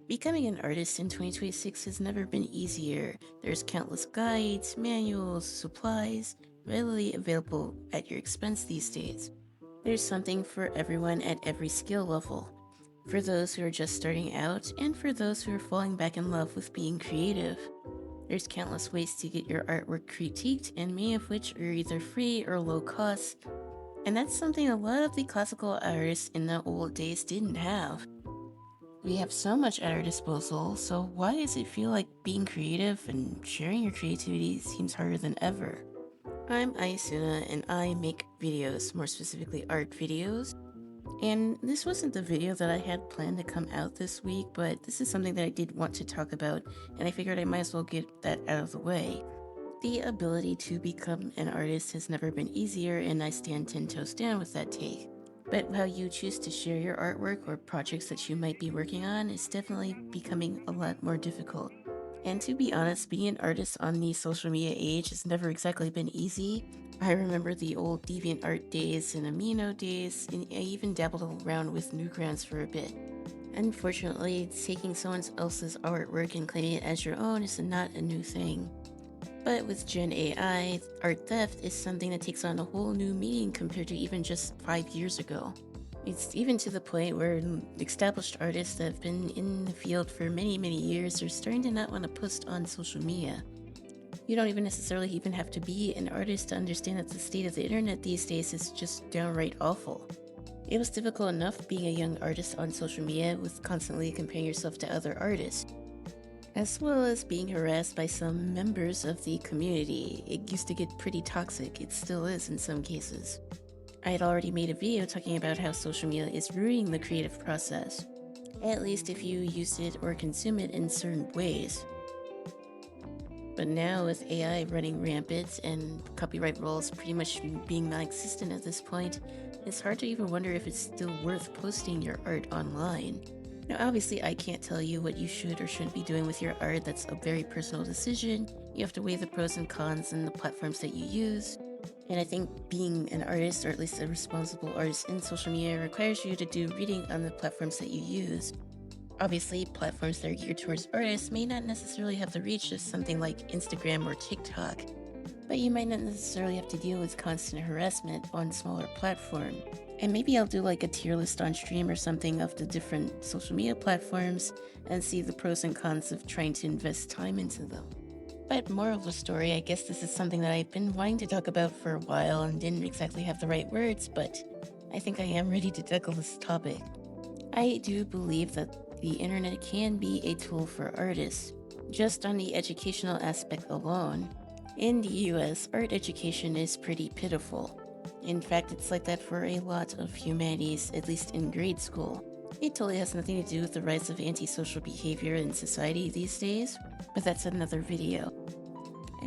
Becoming an artist in 2026 has never been easier. There's countless guides, manuals, supplies, readily available at your expense these days. There's something for everyone at every skill level. For those who are just starting out, and for those who are falling back in love with being creative. There's countless ways to get your artwork critiqued, and many of which are either free or low cost. And that's something a lot of the classical artists in the old days didn't have. We have so much at our disposal, so why does it feel like being creative and sharing your creativity seems harder than ever? I'm Ayasuna and I make videos, more specifically art videos. And this wasn't the video that I had planned to come out this week, but this is something that I did want to talk about, and I figured I might as well get that out of the way. The ability to become an artist has never been easier, and I stand 10 toes down with that take. But how you choose to share your artwork or projects that you might be working on is definitely becoming a lot more difficult. And to be honest, being an artist on the social media age has never exactly been easy. I remember the old DeviantArt days and Amino days, and I even dabbled around with Newgrounds for a bit. Unfortunately, taking someone else's artwork and claiming it as your own is not a new thing. But with Gen AI, art theft is something that takes on a whole new meaning compared to even just 5 years ago. It's even to the point where established artists that have been in the field for many, many years are starting to not want to post on social media. You don't even necessarily even have to be an artist to understand that the state of the internet these days is just downright awful. It was difficult enough being a young artist on social media with constantly comparing yourself to other artists, as well as being harassed by some members of the community. It used to get pretty toxic, it still is in some cases. I had already made a video talking about how social media is ruining the creative process, at least if you use it or consume it in certain ways. But now, with AI running rampant and copyright rules pretty much being non existent at this point, it's hard to even wonder if it's still worth posting your art online. Now, obviously, I can't tell you what you should or shouldn't be doing with your art. That's a very personal decision. You have to weigh the pros and cons and the platforms that you use. And I think being an artist, or at least a responsible artist in social media, requires you to do reading on the platforms that you use. Obviously, platforms that are geared towards artists may not necessarily have the reach of something like Instagram or TikTok, but you might not necessarily have to deal with constant harassment on smaller platform. And maybe I'll do like a tier list on stream or something of the different social media platforms and see the pros and cons of trying to invest time into them. But moral of the story, I guess this is something that I've been wanting to talk about for a while and didn't exactly have the right words, but I think I am ready to tackle this topic. I do believe that the internet can be a tool for artists, just on the educational aspect alone. In the US, art education is pretty pitiful. In fact, it's like that for a lot of humanities, at least in grade school. It totally has nothing to do with the rise of antisocial behavior in society these days, but that's another video.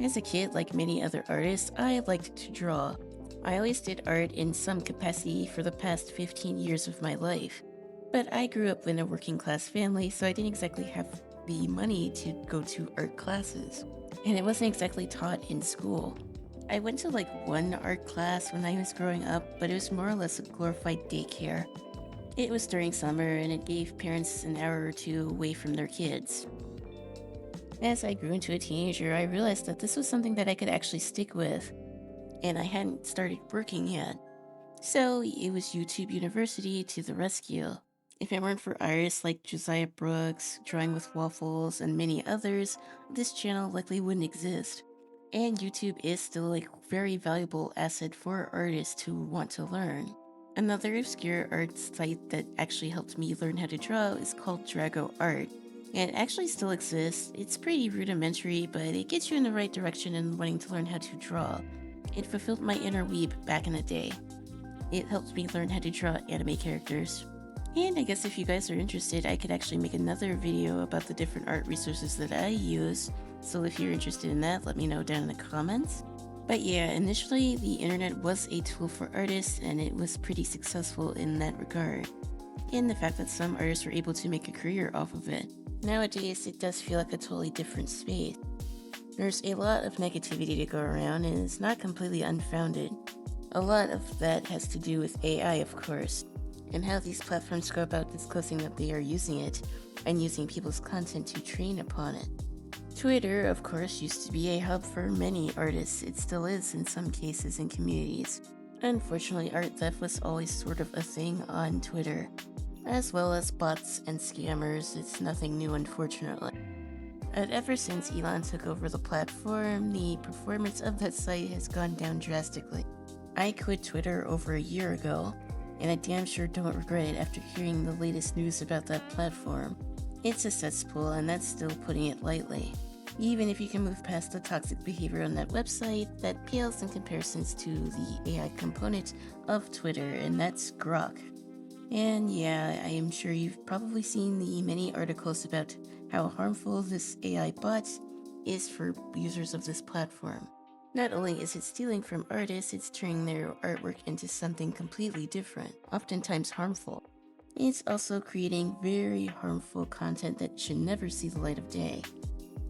As a kid, like many other artists, I liked to draw. I always did art in some capacity for the past 15 years of my life. But I grew up in a working class family, so I didn't exactly have the money to go to art classes. And it wasn't exactly taught in school. I went to like one art class when I was growing up, but it was more or less a glorified daycare. It was during summer and it gave parents an hour or two away from their kids. As I grew into a teenager, I realized that this was something that I could actually stick with, and I hadn't started working yet. So it was YouTube University to the rescue. If it weren't for artists like Josiah Brooks, Drawing with Waffles, and many others, this channel likely wouldn't exist. And YouTube is still a very valuable asset for artists who want to learn. Another obscure art site that actually helped me learn how to draw is called Drago Art. And it actually still exists. It's pretty rudimentary, but it gets you in the right direction in wanting to learn how to draw. It fulfilled my inner weeb back in the day. It helped me learn how to draw anime characters. And I guess if you guys are interested, I could actually make another video about the different art resources that I use. So if you're interested in that, let me know down in the comments. But yeah, initially the internet was a tool for artists and it was pretty successful in that regard. And the fact that some artists were able to make a career off of it. Nowadays, it does feel like a totally different space. There's a lot of negativity to go around and it's not completely unfounded. A lot of that has to do with AI, of course. and how these platforms go about disclosing that they are using it and using people's content to train upon it. Twitter, of course, used to be a hub for many artists. It still is in some cases and communities. Unfortunately, art theft was always sort of a thing on Twitter, as well as bots and scammers. It's nothing new, unfortunately. And ever since Elon took over the platform, the performance of that site has gone down drastically. I quit Twitter over a year ago, and I damn sure don't regret it after hearing the latest news about that platform. It's a cesspool, and that's still putting it lightly. Even if you can move past the toxic behavior on that website, that pales in comparisons to the AI component of Twitter, and that's Grok. And yeah, I am sure you've probably seen the many articles about how harmful this AI bot is for users of this platform. Not only is it stealing from artists, it's turning their artwork into something completely different, oftentimes harmful. It's also creating very harmful content that should never see the light of day.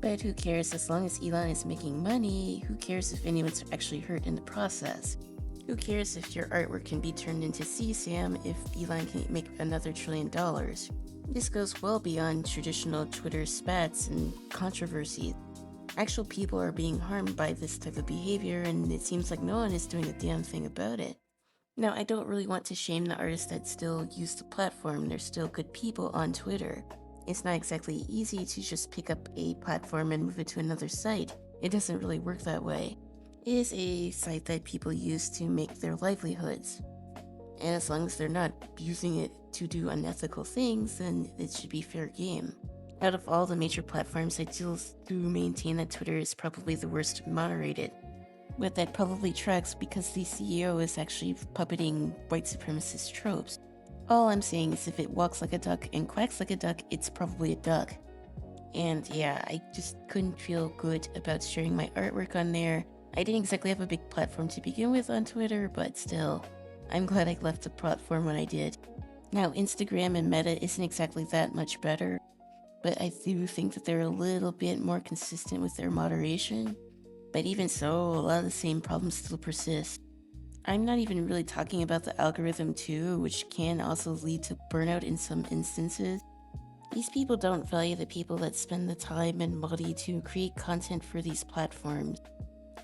But who cares? As long as Elon is making money, who cares if anyone's actually hurt in the process? Who cares if your artwork can be turned into CSAM if Elon can make another $1 trillion? This goes well beyond traditional Twitter spats and controversies. Actual people are being harmed by this type of behavior, and it seems like no one is doing a damn thing about it. Now, I don't really want to shame the artists that still use the platform. They're still good people on Twitter. It's not exactly easy to just pick up a platform and move it to another site. It doesn't really work that way. It is a site that people use to make their livelihoods. And as long as they're not using it to do unethical things, then it should be fair game. Out of all the major platforms, I still do maintain that Twitter is probably the worst moderated. But that probably tracks because the CEO is actually puppeting white supremacist tropes. All I'm saying is if it walks like a duck and quacks like a duck, it's probably a duck. And yeah, I just couldn't feel good about sharing my artwork on there. I didn't exactly have a big platform to begin with on Twitter, but still, I'm glad I left the platform when I did. Now, Instagram and Meta isn't exactly that much better, but I do think that they're a little bit more consistent with their moderation. But even so, a lot of the same problems still persist. I'm not even really talking about the algorithm too, which can also lead to burnout in some instances. These people don't value the people that spend the time and money to create content for these platforms.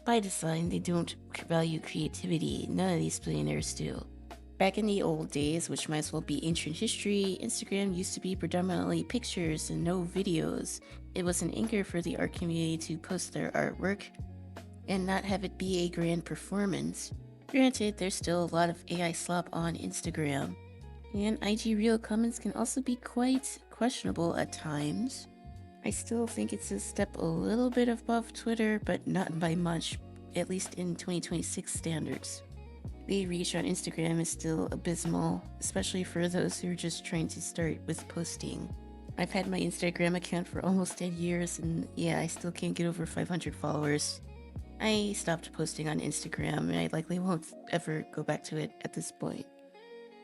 By design, they don't value creativity. None of these billionaires do. Back in the old days, which might as well be ancient history, Instagram used to be predominantly pictures and no videos. It was an anchor for the art community to post their artwork and not have it be a grand performance. Granted, there's still a lot of AI slop on Instagram, and IG Reel comments can also be quite questionable at times. I still think it's a step a little bit above Twitter, but not by much, at least in 2026 standards. The reach on Instagram is still abysmal, especially for those who are just trying to start with posting. I've had my Instagram account for almost 10 years, and yeah, I still can't get over 500 followers. I stopped posting on Instagram, and I likely won't ever go back to it at this point.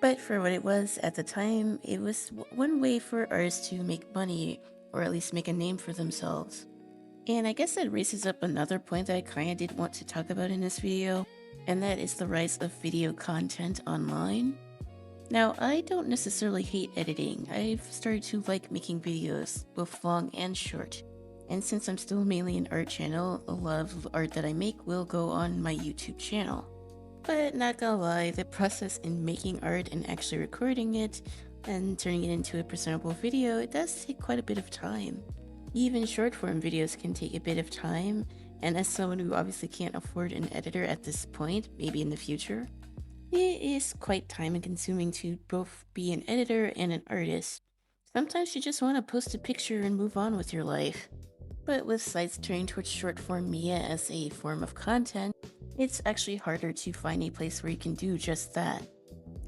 But for what it was at the time, it was one way for artists to make money, or at least make a name for themselves. And I guess that raises up another point that I kinda did want to talk about in this video, and that is the rise of video content online. Now, I don't necessarily hate editing. I've started to like making videos, both long and short. And since I'm still mainly an art channel, a lot of the art that I make will go on my YouTube channel. But not gonna lie, the process in making art and actually recording it and turning it into a presentable video, it does take quite a bit of time. Even short form videos can take a bit of time, and as someone who obviously can't afford an editor at this point, maybe in the future, it is quite time consuming to both be an editor and an artist. Sometimes you just want to post a picture and move on with your life. But with sites turning towards short form media as a form of content, it's actually harder to find a place where you can do just that.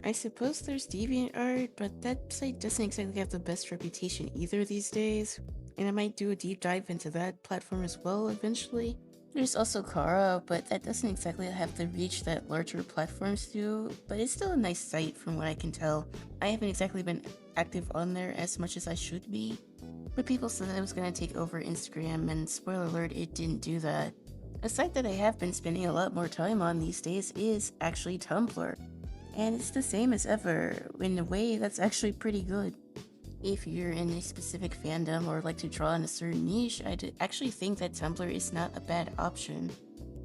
I suppose there's DeviantArt, but that site doesn't exactly have the best reputation either these days, and I might do a deep dive into that platform as well eventually. There's also Kara, but that doesn't exactly have the reach that larger platforms do, but it's still a nice site from what I can tell. I haven't exactly been active on there as much as I should be. But people said that it was going to take over Instagram, and spoiler alert, it didn't do that. A site that I have been spending a lot more time on these days is actually Tumblr. And it's the same as ever. In a way, that's actually pretty good. If you're in a specific fandom or like to draw in a certain niche, actually think that Tumblr is not a bad option.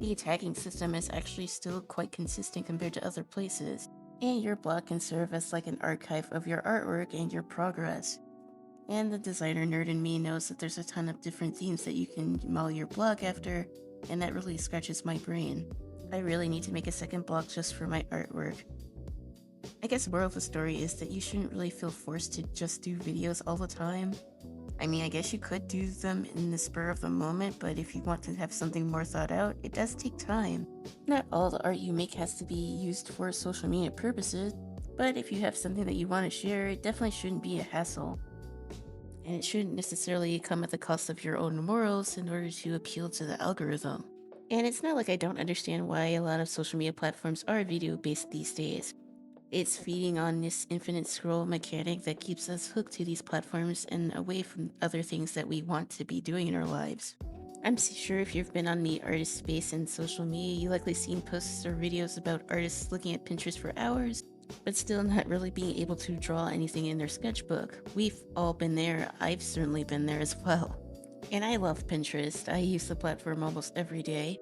The tagging system is actually still quite consistent compared to other places, and your blog can serve as like an archive of your artwork and your progress. And the designer nerd in me knows that there's a ton of different themes that you can model your blog after, and that really scratches my brain. I really need to make a second blog just for my artwork. I guess the moral of the story is that you shouldn't really feel forced to just do videos all the time. I mean, I guess you could do them in the spur of the moment, but if you want to have something more thought out, it does take time. Not all the art you make has to be used for social media purposes, but if you have something that you want to share, it definitely shouldn't be a hassle. And it shouldn't necessarily come at the cost of your own morals in order to appeal to the algorithm. And it's not like I don't understand why a lot of social media platforms are video based these days. It's feeding on this infinite scroll mechanic that keeps us hooked to these platforms and away from other things that we want to be doing in our lives. I'm sure if you've been on the artist space and social media, you likely seen posts or videos about artists looking at Pinterest for hours, but still not really being able to draw anything in their sketchbook. We've all been there. I've certainly been there as well. And I love Pinterest. I use the platform almost every day.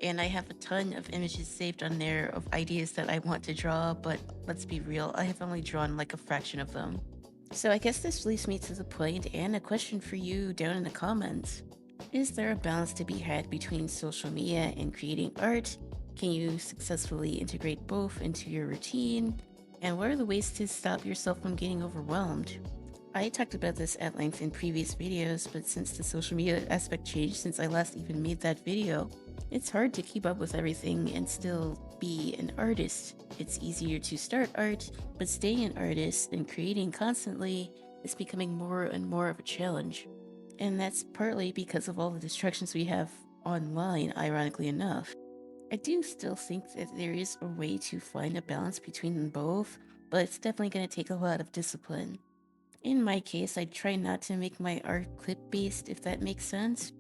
And I have a ton of images saved on there of ideas that I want to draw, but let's be real, I have only drawn like a fraction of them. So I guess this leads me to the point and a question for you down in the comments. Is there a balance to be had between social media and creating art? Can you successfully integrate both into your routine? And what are the ways to stop yourself from getting overwhelmed? I talked about this at length in previous videos, but since the social media aspect changed since I last even made that video, it's hard to keep up with everything and still be an artist. It's easier to start art, but staying an artist and creating constantly is becoming more and more of a challenge. And that's partly because of all the distractions we have online, ironically enough. I do still think that there is a way to find a balance between them both, but it's definitely going to take a lot of discipline. In my case, I try not to make my art clip-based, if that makes sense.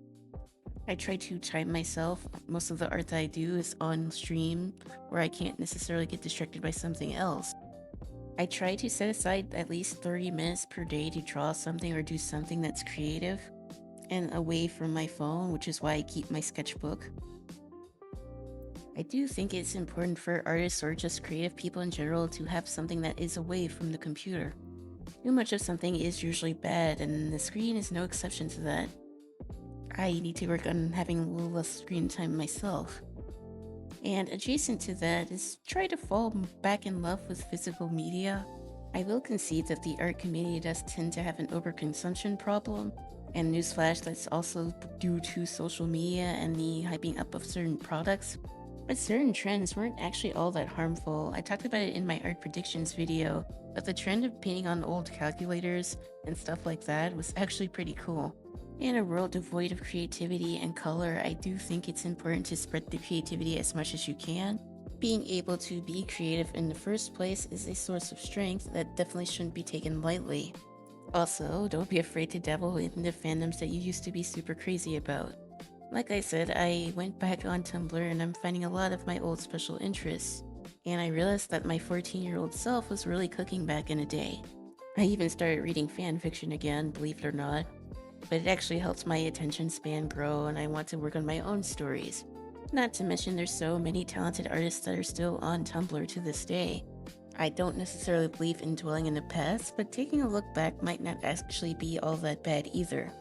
I try to time myself. Most of the art that I do is on stream, where I can't necessarily get distracted by something else. I try to set aside at least 30 minutes per day to draw something or do something that's creative and away from my phone, which is why I keep my sketchbook. I do think it's important for artists or just creative people in general to have something that is away from the computer. Too much of something is usually bad, and the screen is no exception to that. I need to work on having a little less screen time myself. And adjacent to that is try to fall back in love with physical media. I will concede that the art community does tend to have an overconsumption problem, and newsflash, that's also due to social media and the hyping up of certain products. But certain trends weren't actually all that harmful. I talked about it in my art predictions video, but the trend of painting on old calculators and stuff like that was actually pretty cool. In a world devoid of creativity and color, I do think it's important to spread the creativity as much as you can. Being able to be creative in the first place is a source of strength that definitely shouldn't be taken lightly. Also, don't be afraid to dabble in the fandoms that you used to be super crazy about. Like I said, I went back on Tumblr and I'm finding a lot of my old special interests. And I realized that my 14-year-old self was really cooking back in a day. I even started reading fan fiction again, believe it or not. But it actually helps my attention span grow and I want to work on my own stories. Not to mention there's so many talented artists that are still on Tumblr to this day. I don't necessarily believe in dwelling in the past, but taking a look back might not actually be all that bad either.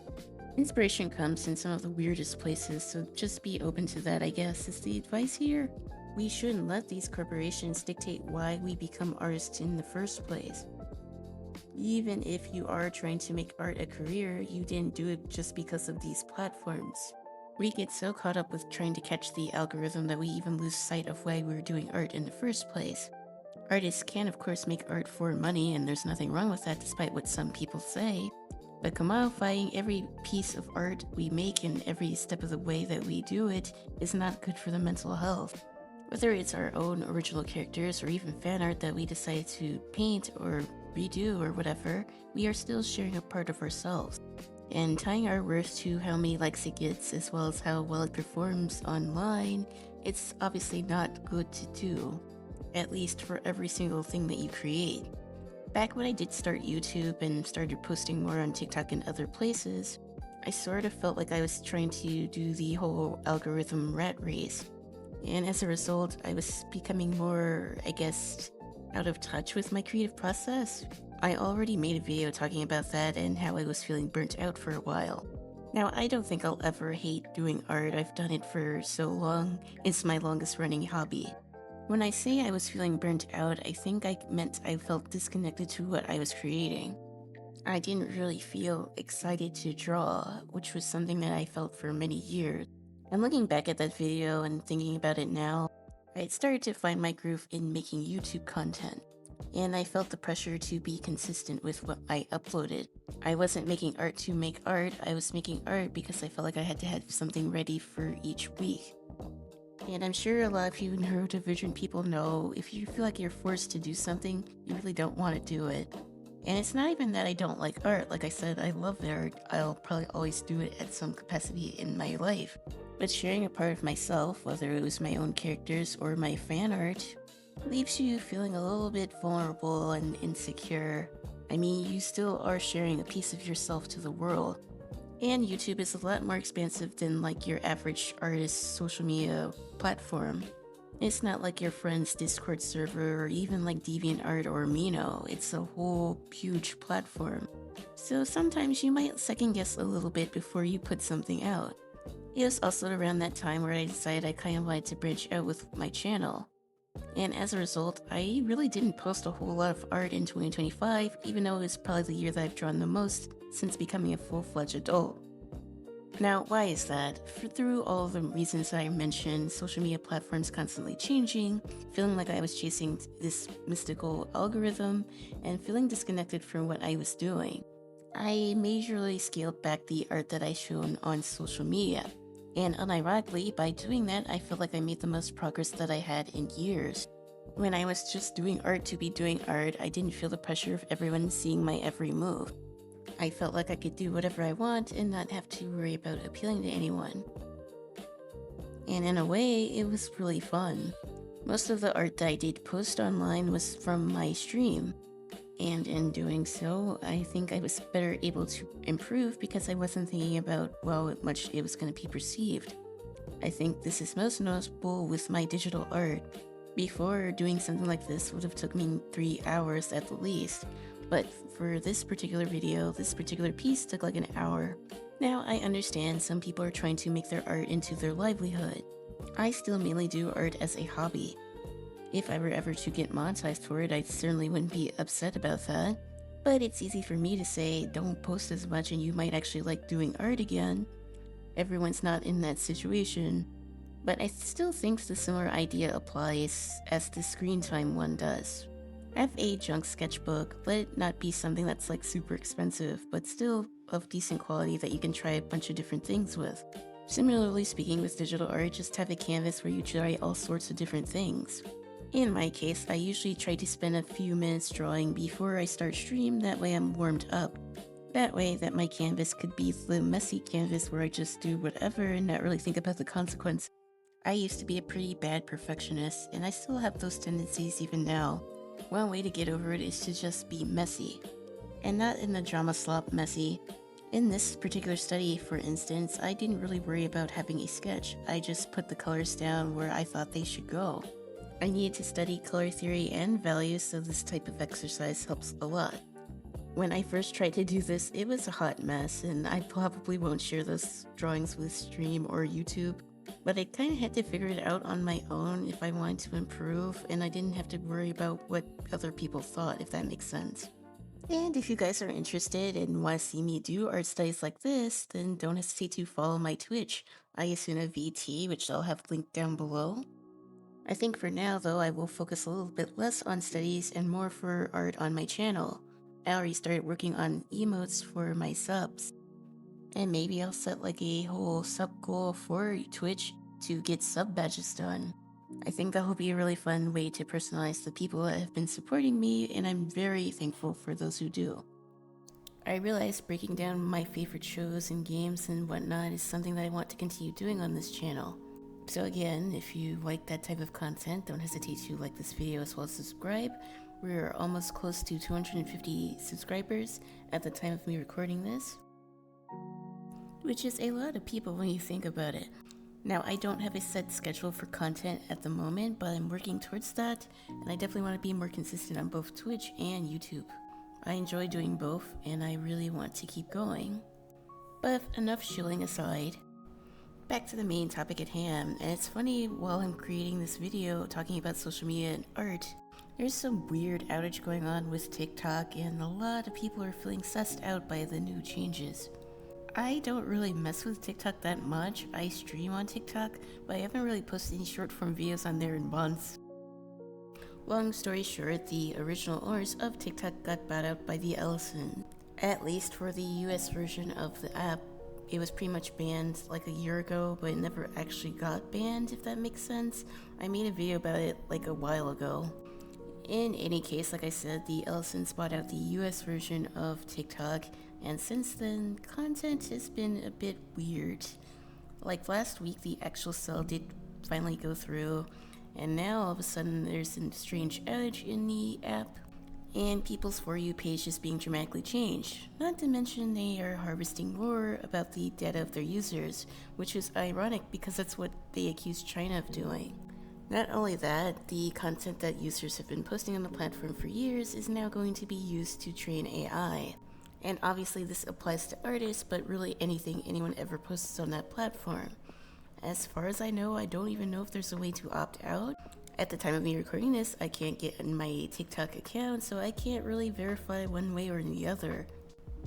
Inspiration comes in some of the weirdest places, so just be open to that, I guess, is the advice here. We shouldn't let these corporations dictate why we become artists in the first place. Even if you are trying to make art a career, you didn't do it just because of these platforms. We get so caught up with trying to catch the algorithm that we even lose sight of why we're doing art in the first place. Artists can of course make art for money, and there's nothing wrong with that despite what some people say, but commodifying every piece of art we make and every step of the way that we do it is not good for the mental health. Whether it's our own original characters or even fan art that we decide to paint or redo or whatever, we are still sharing a part of ourselves. And tying our worth to how many likes it gets as well as how well it performs online, it's obviously not good to do. at least for every single thing that you create. Back when I did start YouTube and started posting more on TikTok and other places, I sort of felt like I was trying to do the whole algorithm rat race. And as a result, I was becoming more, I guess, out of touch with my creative process. I already made a video talking about that and how I was feeling burnt out for a while. Now, I don't think I'll ever hate doing art. I've done it for so long. It's my longest running hobby. When I say I was feeling burnt out, I think I meant I felt disconnected to what I was creating. I didn't really feel excited to draw, which was something that I felt for many years. And looking back at that video and thinking about it now, I had started to find my groove in making YouTube content. And I felt the pressure to be consistent with what I uploaded. I wasn't making art to make art, I was making art because I felt like I had to have something ready for each week. And I'm sure a lot of you neurodivergent people know if you feel like you're forced to do something, you really don't want to do it. And it's not even that I don't like art. Like I said, I love art. I'll probably always do it at some capacity in my life. But sharing a part of myself, whether it was my own characters or my fan art, leaves you feeling a little bit vulnerable and insecure. I mean, you still are sharing a piece of yourself to the world. And YouTube is a lot more expansive than like your average artist social media platform. It's not like your friend's Discord server or even like DeviantArt or Mino. It's a whole huge platform. So sometimes you might second guess a little bit before you put something out. It was also around that time where I decided I kind of wanted to branch out with my channel. And as a result, I really didn't post a whole lot of art in 2025, even though it was probably the year that I've drawn the most since becoming a full-fledged adult. Now, why is that? Through all the reasons that I mentioned, social media platforms constantly changing, feeling like I was chasing this mystical algorithm, and feeling disconnected from what I was doing, I majorly scaled back the art that I shown on social media. And unironically, by doing that, I felt like I made the most progress that I had in years. When I was just doing art to be doing art, I didn't feel the pressure of everyone seeing my every move. I felt like I could do whatever I want and not have to worry about appealing to anyone. And in a way, it was really fun. Most of the art that I did post online was from my stream. And in doing so, I think I was better able to improve because I wasn't thinking about, well, how much it was going to be perceived. I think this is most noticeable with my digital art. Before, doing something like this would have took me 3 hours at the least, but for this particular video, this particular piece took like an hour. Now, I understand some people are trying to make their art into their livelihood. I still mainly do art as a hobby. If I were ever to get monetized for it, I certainly wouldn't be upset about that. But it's easy for me to say, don't post as much and you might actually like doing art again. Everyone's not in that situation. But I still think the similar idea applies as the screen time one does. Have a junk sketchbook, let it not be something that's like super expensive, but still of decent quality that you can try a bunch of different things with. Similarly speaking with digital art, just have a canvas where you try all sorts of different things. In my case, I usually try to spend a few minutes drawing before I start stream, that way I'm warmed up. That way that my canvas could be the messy canvas where I just do whatever and not really think about the consequence. I used to be a pretty bad perfectionist, and I still have those tendencies even now. One way to get over it is to just be messy. And not in the drama slop messy. In this particular study, for instance, I didn't really worry about having a sketch. I just put the colors down where I thought they should go. I needed to study color theory and values, so this type of exercise helps a lot. When I first tried to do this, it was a hot mess, and I probably won't share those drawings with Stream or YouTube, but I kind of had to figure it out on my own if I wanted to improve, and I didn't have to worry about what other people thought, if that makes sense. And if you guys are interested and want to see me do art studies like this, then don't hesitate to follow my Twitch, IasinaVT, which I'll have linked down below. I think for now, though, I will focus a little bit less on studies and more for art on my channel. I already started working on emotes for my subs. And maybe I'll set like a whole sub goal for Twitch to get sub badges done. I think that will be a really fun way to personalize the people that have been supporting me, and I'm very thankful for those who do. I realize breaking down my favorite shows and games and whatnot is something that I want to continue doing on this channel. So again, if you like that type of content, don't hesitate to like this video as well as subscribe. We're almost close to 250 subscribers at the time of me recording this, which is a lot of people when you think about it. Now, I don't have a set schedule for content at the moment, but I'm working towards that, and I definitely want to be more consistent on both Twitch and YouTube. I enjoy doing both, and I really want to keep going. But enough shilling aside, back to the main topic at hand. And it's funny, while I'm creating this video talking about social media and art, there's some weird outage going on with TikTok, and a lot of people are feeling sussed out by the new changes. I don't really mess with TikTok that much. I stream on TikTok, but I haven't really posted any short form videos on there in months. Long story short, the original owners of TikTok got bought out by the Ellison. At least for the US version of the app, it was pretty much banned like a year ago, but it never actually got banned, if that makes sense. I made a video about it like a while ago. In any case, like I said, the Ellisons bought out the US version of TikTok, and since then, content has been a bit weird. Like last week, the actual sale did finally go through, and now all of a sudden there's a strange outage in the app, and people's For You page is being dramatically changed. Not to mention they are harvesting more about the data of their users, which is ironic because that's what they accused China of doing. Not only that, the content that users have been posting on the platform for years is now going to be used to train AI. And obviously this applies to artists, but really anything anyone ever posts on that platform. As far as I know, I don't even know if there's a way to opt out. At the time of me recording this, I can't get in my TikTok account, so I can't really verify one way or the other.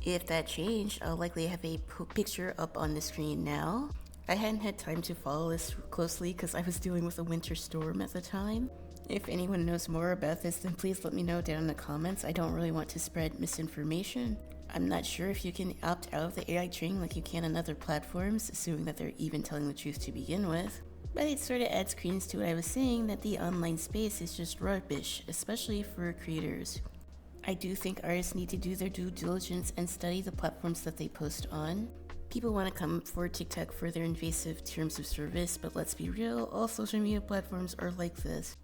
If that changed, I'll likely have a picture up on the screen now. I hadn't had time to follow this closely because I was dealing with a winter storm at the time. If anyone knows more about this, then please let me know down in the comments. I don't really want to spread misinformation. I'm not sure if you can opt out of the AI training like you can on other platforms, assuming that they're even telling the truth to begin with. But it sort of adds credence to what I was saying, that the online space is just rubbish, especially for creators. I do think artists need to do their due diligence and study the platforms that they post on. People want to come for TikTok for their invasive terms of service, but let's be real, all social media platforms are like this.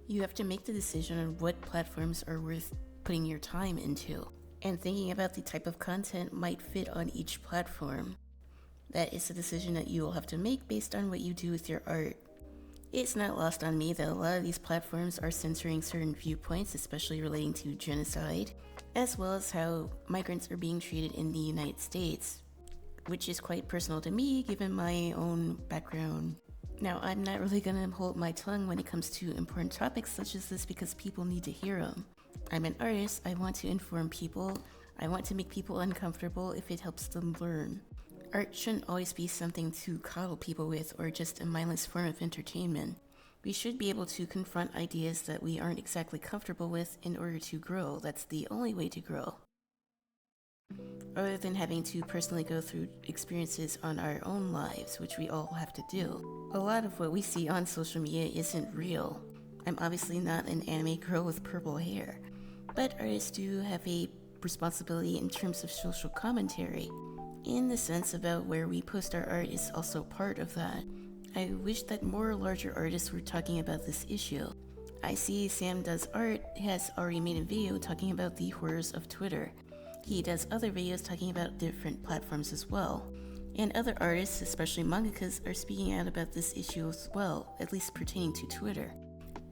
You have to make the decision on what platforms are worth putting your time into, and thinking about the type of content might fit on each platform. That is a decision that you will have to make based on what you do with your art. It's not lost on me that a lot of these platforms are censoring certain viewpoints, especially relating to genocide, as well as how migrants are being treated in the United States, which is quite personal to me given my own background. Now, I'm not really gonna hold my tongue when it comes to important topics such as this because people need to hear them. I'm an artist, I want to inform people, I want to make people uncomfortable if it helps them learn. Art shouldn't always be something to coddle people with or just a mindless form of entertainment. We should be able to confront ideas that we aren't exactly comfortable with in order to grow. That's the only way to grow. Other than having to personally go through experiences on our own lives, which we all have to do. A lot of what we see on social media isn't real. I'm obviously not an anime girl with purple hair, but artists do have a responsibility in terms of social commentary. In the sense about where we post our art is also part of that. I wish that more larger artists were talking about this issue. I see Sam Does Art has already made a video talking about the horrors of Twitter. He does other videos talking about different platforms as well. And other artists, especially mangakas, are speaking out about this issue as well, at least pertaining to Twitter.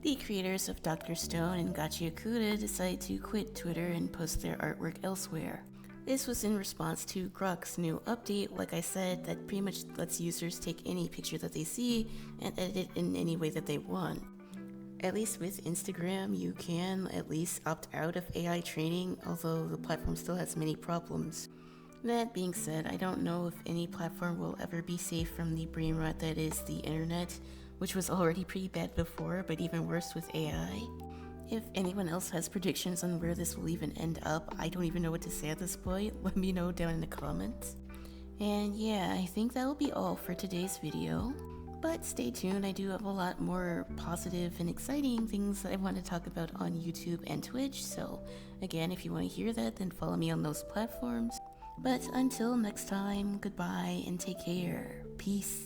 The creators of Dr. Stone and Gachi Okuda decided to quit Twitter and post their artwork elsewhere. This was in response to Grok's new update, like I said, that pretty much lets users take any picture that they see and edit it in any way that they want. At least with Instagram, you can at least opt out of AI training, although the platform still has many problems. That being said, I don't know if any platform will ever be safe from the brain rot that is the internet, which was already pretty bad before, but even worse with AI. If anyone else has predictions on where this will even end up, I don't even know what to say at this point. Let me know down in the comments. And yeah, I think that will be all for today's video. But stay tuned, I do have a lot more positive and exciting things that I want to talk about on YouTube and Twitch, so again, if you want to hear that, then follow me on those platforms. But until next time, goodbye and take care. Peace.